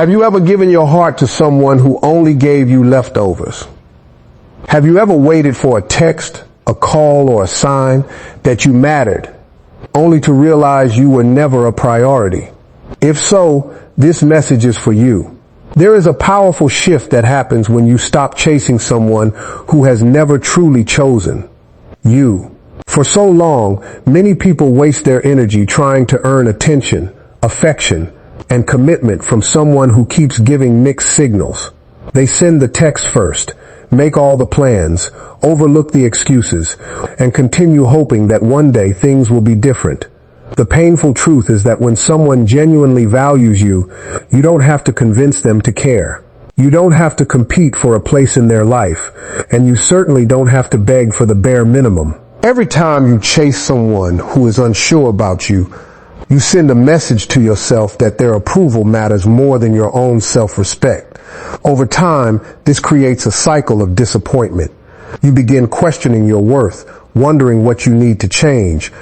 Have you ever given your heart to someone who only gave you leftovers? Have you ever waited for a text, a call, or a sign that you mattered, only to realize you were never a priority? If so, this message is for you. There is a powerful shift that happens when you stop chasing someone who has never truly chosen you. For so long, many people waste their energy trying to earn attention, affection, and commitment from someone who keeps giving mixed signals. They send the text first, make all the plans, overlook the excuses, and continue hoping that one day things will be different. The painful truth is that when someone genuinely values you, you don't have to convince them to care. You don't have to compete for a place in their life, and you certainly don't have to beg for the bare minimum. Every time you chase someone who is unsure about you, you send a message to yourself that their approval matters more than your own self-respect. Over time, this creates a cycle of disappointment. You begin questioning your worth, wondering what you need to change,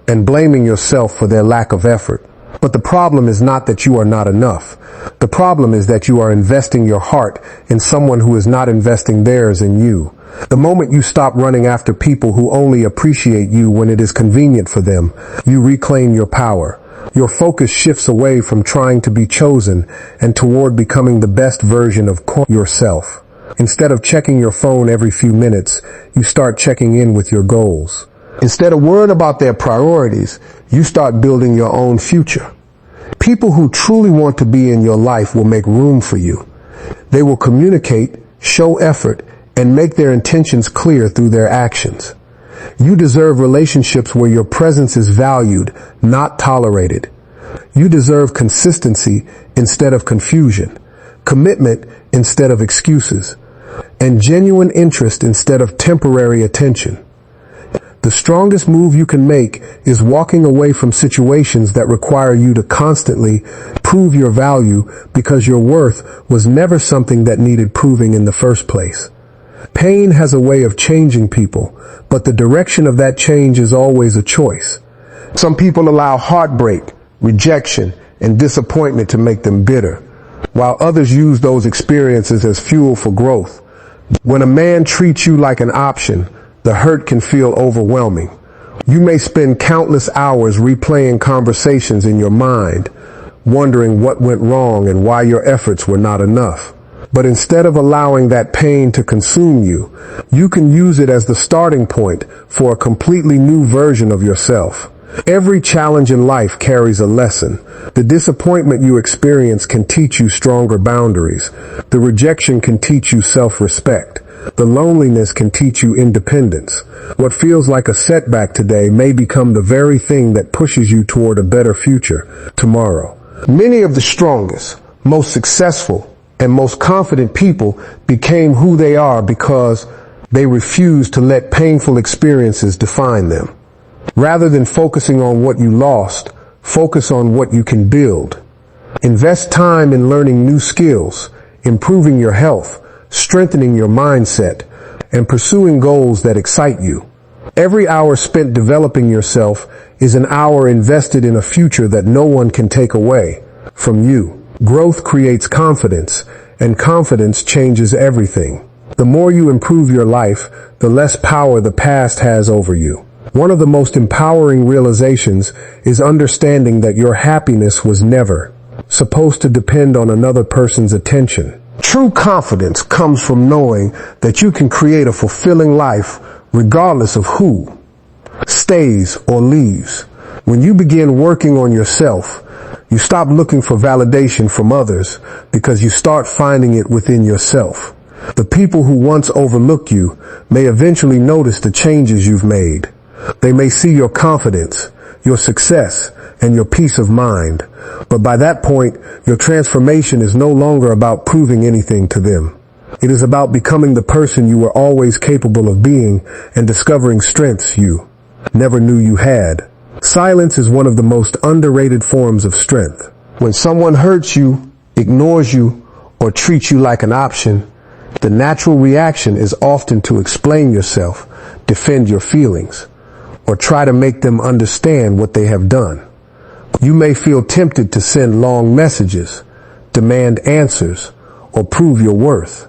and blaming yourself for their lack of effort. But the problem is not that you are not enough. The problem is that you are investing your heart in someone who is not investing theirs in you. The moment you stop running after people who only appreciate you when it is convenient for them, you reclaim your power. Your focus shifts away from trying to be chosen and toward becoming the best version of yourself. Instead of checking your phone every few minutes, you start checking in with your goals. Instead of worrying about their priorities, you start building your own future. People who truly want to be in your life will make room for you. They will communicate, show effort, and make their intentions clear through their actions. You deserve relationships where your presence is valued, not tolerated. You deserve consistency instead of confusion, commitment instead of excuses, and genuine interest instead of temporary attention. The strongest move you can make is walking away from situations that require you to constantly prove your value because your worth was never something that needed proving in the first place. Pain has a way of changing people, but the direction of that change is always a choice. Some people allow heartbreak, rejection, and disappointment to make them bitter, while others use those experiences as fuel for growth. When a man treats you like an option, the hurt can feel overwhelming. You may spend countless hours replaying conversations in your mind, wondering what went wrong and why your efforts were not enough. But instead of allowing that pain to consume you, you can use it as the starting point for a completely new version of yourself. Every challenge in life carries a lesson. The disappointment you experience can teach you stronger boundaries. The rejection can teach you self-respect. The loneliness can teach you independence. What feels like a setback today may become the very thing that pushes you toward a better future tomorrow. Many of the strongest, most successful, and most confident people became who they are because they refused to let painful experiences define them. Rather than focusing on what you lost, focus on what you can build. Invest time in learning new skills, improving your health, strengthening your mindset, and pursuing goals that excite you. Every hour spent developing yourself is an hour invested in a future that no one can take away from you. Growth creates confidence, and confidence changes everything. The more you improve your life, the less power the past has over you. One of the most empowering realizations is understanding that your happiness was never supposed to depend on another person's attention. True confidence comes from knowing that you can create a fulfilling life regardless of who stays or leaves. When you begin working on yourself, you stop looking for validation from others because you start finding it within yourself. The people who once overlooked you may eventually notice the changes you've made. They may see your confidence, your success, and your peace of mind. But by that point, your transformation is no longer about proving anything to them. It is about becoming the person you were always capable of being and discovering strengths you never knew you had. Silence is one of the most underrated forms of strength. When someone hurts you, ignores you, or treats you like an option, the natural reaction is often to explain yourself, defend your feelings, or try to make them understand what they have done. You may feel tempted to send long messages, demand answers, or prove your worth.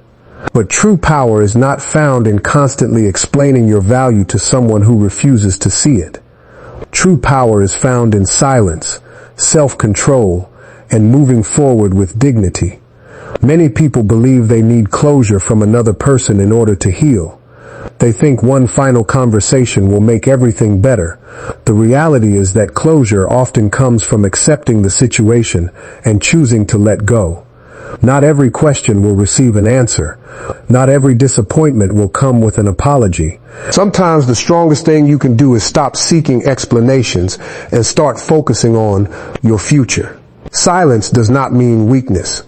But true power is not found in constantly explaining your value to someone who refuses to see it. True power is found in silence, self-control, and moving forward with dignity. Many people believe they need closure from another person in order to heal. They think one final conversation will make everything better. The reality is that closure often comes from accepting the situation and choosing to let go. Not every question will receive an answer. Not every disappointment will come with an apology. Sometimes the strongest thing you can do is stop seeking explanations and start focusing on your future. Silence does not mean weakness.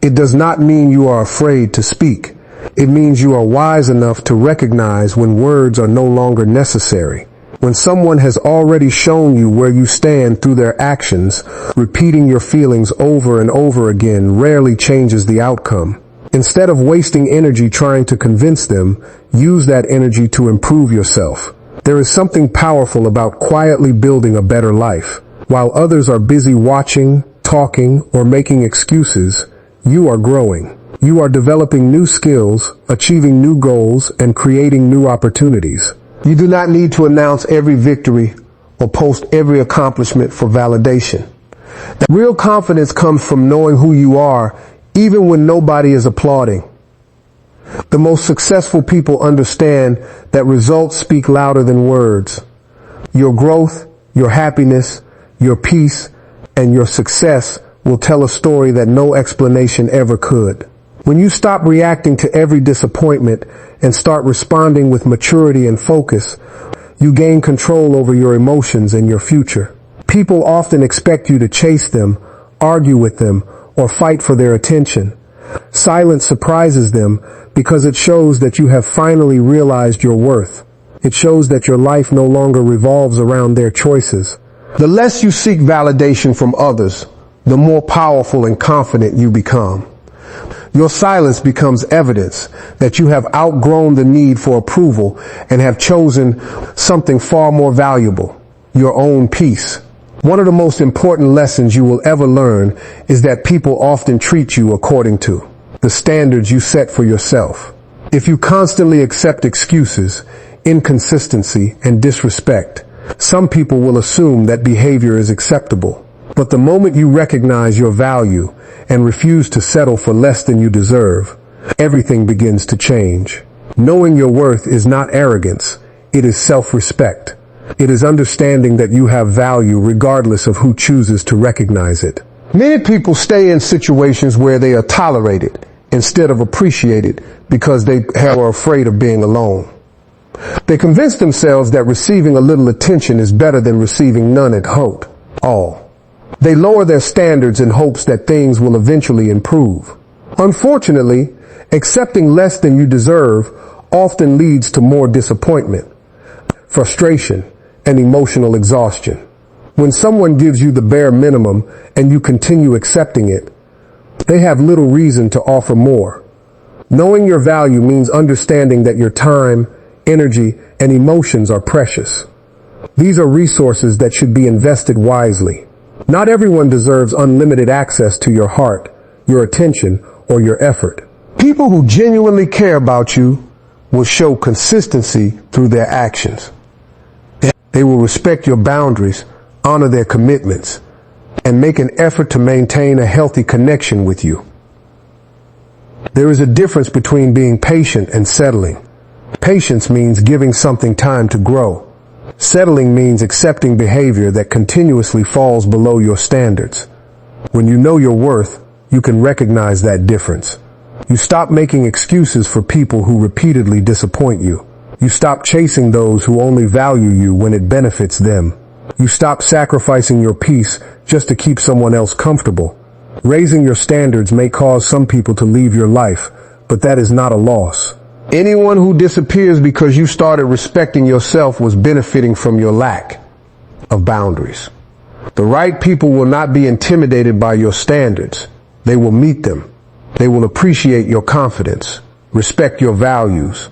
It does not mean you are afraid to speak. It means you are wise enough to recognize when words are no longer necessary. When someone has already shown you where you stand through their actions, repeating your feelings over and over again rarely changes the outcome. Instead of wasting energy trying to convince them, use that energy to improve yourself. There is something powerful about quietly building a better life. While others are busy watching, talking, or making excuses, you are growing. You are developing new skills, achieving new goals, and creating new opportunities. You do not need to announce every victory or post every accomplishment for validation. The real confidence comes from knowing who you are, even when nobody is applauding. The most successful people understand that results speak louder than words. Your growth, your happiness, your peace, and your success will tell a story that no explanation ever could. When you stop reacting to every disappointment and start responding with maturity and focus, you gain control over your emotions and your future. People often expect you to chase them, argue with them, or fight for their attention. Silence surprises them because it shows that you have finally realized your worth. It shows that your life no longer revolves around their choices. The less you seek validation from others, the more powerful and confident you become. Your silence becomes evidence that you have outgrown the need for approval and have chosen something far more valuable, your own peace. One of the most important lessons you will ever learn is that people often treat you according to the standards you set for yourself. If you constantly accept excuses, inconsistency, and disrespect, some people will assume that behavior is acceptable. But the moment you recognize your value and refuse to settle for less than you deserve, everything begins to change. Knowing your worth is not arrogance, it is self-respect. It is understanding that you have value regardless of who chooses to recognize it. Many people stay in situations where they are tolerated instead of appreciated because they are afraid of being alone. They convince themselves that receiving a little attention is better than receiving none at all. They lower their standards in hopes that things will eventually improve. Unfortunately, accepting less than you deserve often leads to more disappointment, frustration, and emotional exhaustion. When someone gives you the bare minimum and you continue accepting it, they have little reason to offer more. Knowing your value means understanding that your time, energy, and emotions are precious. These are resources that should be invested wisely. Not everyone deserves unlimited access to your heart, your attention, or your effort. People who genuinely care about you will show consistency through their actions. They will respect your boundaries, honor their commitments, and make an effort to maintain a healthy connection with you. There is a difference between being patient and settling. Patience means giving something time to grow. Settling means accepting behavior that continuously falls below your standards. When you know your worth, you can recognize that difference. You stop making excuses for people who repeatedly disappoint you. You stop chasing those who only value you when it benefits them. You stop sacrificing your peace just to keep someone else comfortable. Raising your standards may cause some people to leave your life, but that is not a loss. Anyone who disappears because you started respecting yourself was benefiting from your lack of boundaries. The right people will not be intimidated by your standards. They will meet them. They will appreciate your confidence, respect your values,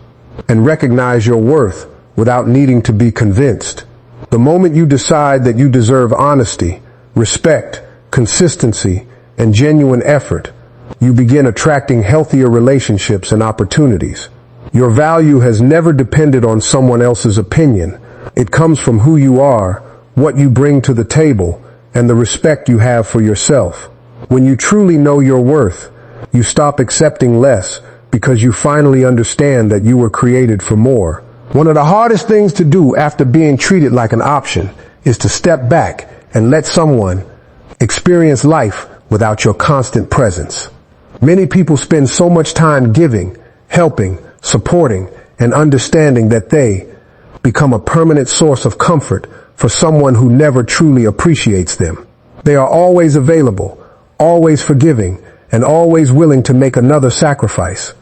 and recognize your worth without needing to be convinced. The moment you decide that you deserve honesty, respect, consistency, and genuine effort, you begin attracting healthier relationships and opportunities. Your value has never depended on someone else's opinion. It comes from who you are, what you bring to the table, and the respect you have for yourself. When you truly know your worth, you stop accepting less because you finally understand that you were created for more. One of the hardest things to do after being treated like an option is to step back and let someone experience life without your constant presence. Many people spend so much time giving, helping, supporting, and understanding that they become a permanent source of comfort for someone who never truly appreciates them. They are always available, always forgiving, and always willing to make another sacrifice.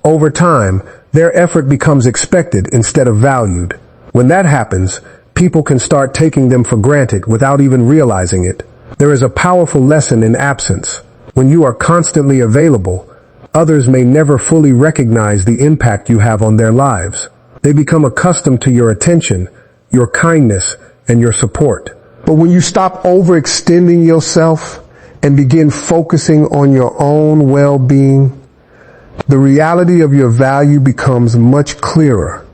Over time, their effort becomes expected instead of valued. When that happens, people can start taking them for granted without even realizing it. There is a powerful lesson in absence. When you are constantly available, others may never fully recognize the impact you have on their lives. They become accustomed to your attention, your kindness, and your support. But when you stop overextending yourself and begin focusing on your own well-being, the reality of your value becomes much clearer.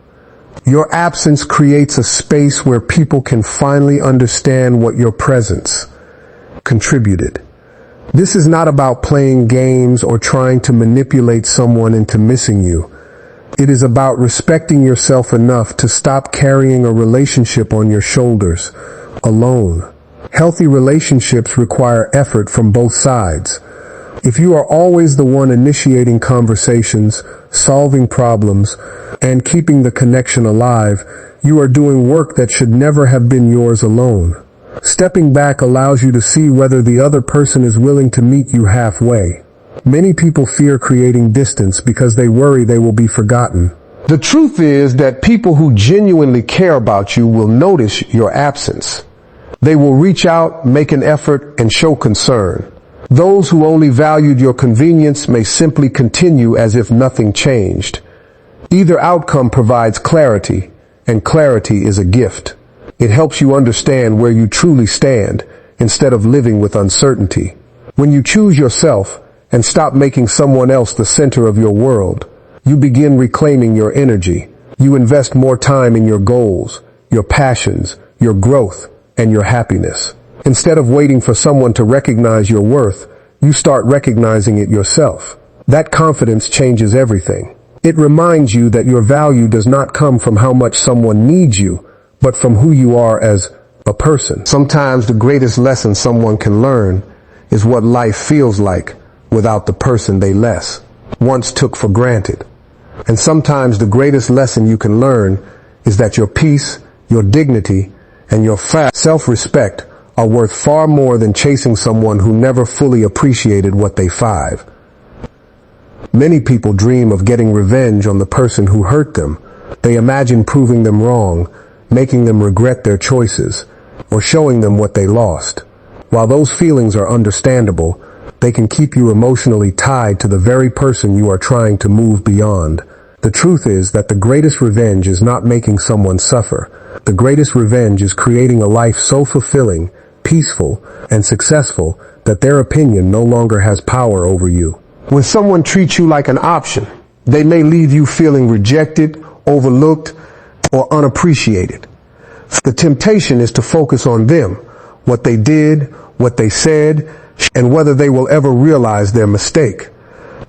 Your absence creates a space where people can finally understand what your presence contributed. This is not about playing games or trying to manipulate someone into missing you. It is about respecting yourself enough to stop carrying a relationship on your shoulders alone. Healthy relationships require effort from both sides. If you are always the one initiating conversations, solving problems, and keeping the connection alive, you are doing work that should never have been yours alone. Stepping back allows you to see whether the other person is willing to meet you halfway. Many people fear creating distance because they worry they will be forgotten. The truth is that people who genuinely care about you will notice your absence. They will reach out, make an effort, and show concern. Those who only valued your convenience may simply continue as if nothing changed. Either outcome provides clarity, and clarity is a gift. It helps you understand where you truly stand instead of living with uncertainty. When you choose yourself and stop making someone else the center of your world, you begin reclaiming your energy. You invest more time in your goals, your passions, your growth, and your happiness. Instead of waiting for someone to recognize your worth, you start recognizing it yourself. That confidence changes everything. It reminds you that your value does not come from how much someone needs you, but from who you are as a person. Sometimes the greatest lesson someone can learn is what life feels like without the person they once took for granted. And sometimes the greatest lesson you can learn is that your peace, your dignity, and your self-respect are worth far more than chasing someone who never fully appreciated what they five. Many people dream of getting revenge on the person who hurt them. They imagine proving them wrong, making them regret their choices, or showing them what they lost. While those feelings are understandable, they can keep you emotionally tied to the very person you are trying to move beyond. The truth is that the greatest revenge is not making someone suffer. The greatest revenge is creating a life so fulfilling, peaceful, and successful that their opinion no longer has power over you. When someone treats you like an option, they may leave you feeling rejected, overlooked, or unappreciated. The temptation is to focus on them, what they did, what they said, and whether they will ever realize their mistake.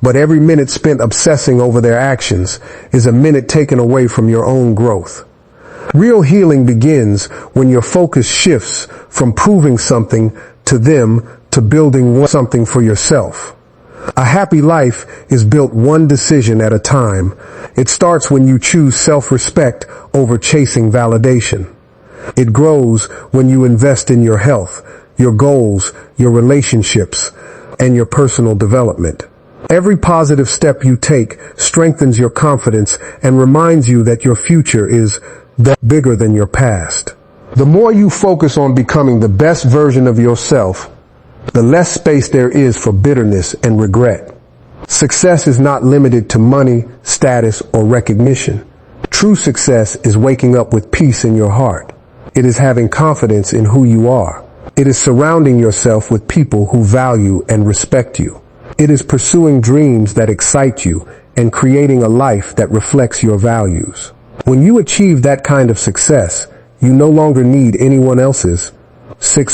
But every minute spent obsessing over their actions is a minute taken away from your own growth. Real healing begins when your focus shifts from proving something to them to building something for yourself. A happy life is built one decision at a time. It starts when you choose self-respect over chasing validation. It grows when you invest in your health, your goals, your relationships, and your personal development. Every positive step you take strengthens your confidence and reminds you that your future is bigger than your past. The more you focus on becoming the best version of yourself, the less space there is for bitterness and regret. Success is not limited to money, status, or recognition. True success is waking up with peace in your heart. It is having confidence in who you are. It is surrounding yourself with people who value and respect you. It is pursuing dreams that excite you and creating a life that reflects your values. When you achieve that kind of success, you no longer need anyone else's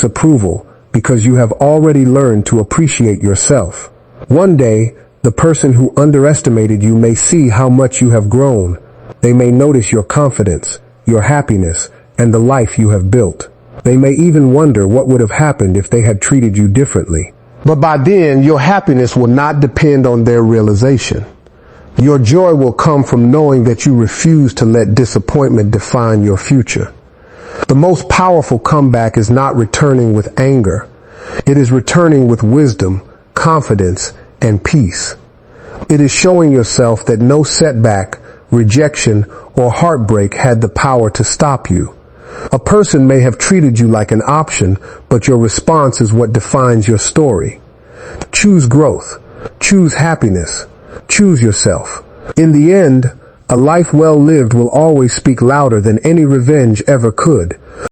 approval because you have already learned to appreciate yourself. One day, the person who underestimated you may see how much you have grown. They may notice your confidence, your happiness, and the life you have built. They may even wonder what would have happened if they had treated you differently. But by then, your happiness will not depend on their realization. Your joy will come from knowing that you refuse to let disappointment define your future. The most powerful comeback is not returning with anger. It is returning with wisdom, confidence, and peace. It is showing yourself that no setback, rejection, or heartbreak had the power to stop you. A person may have treated you like an option, but your response is what defines your story. Choose growth. Choose happiness. Choose yourself. In the end, a life well lived will always speak louder than any revenge ever could.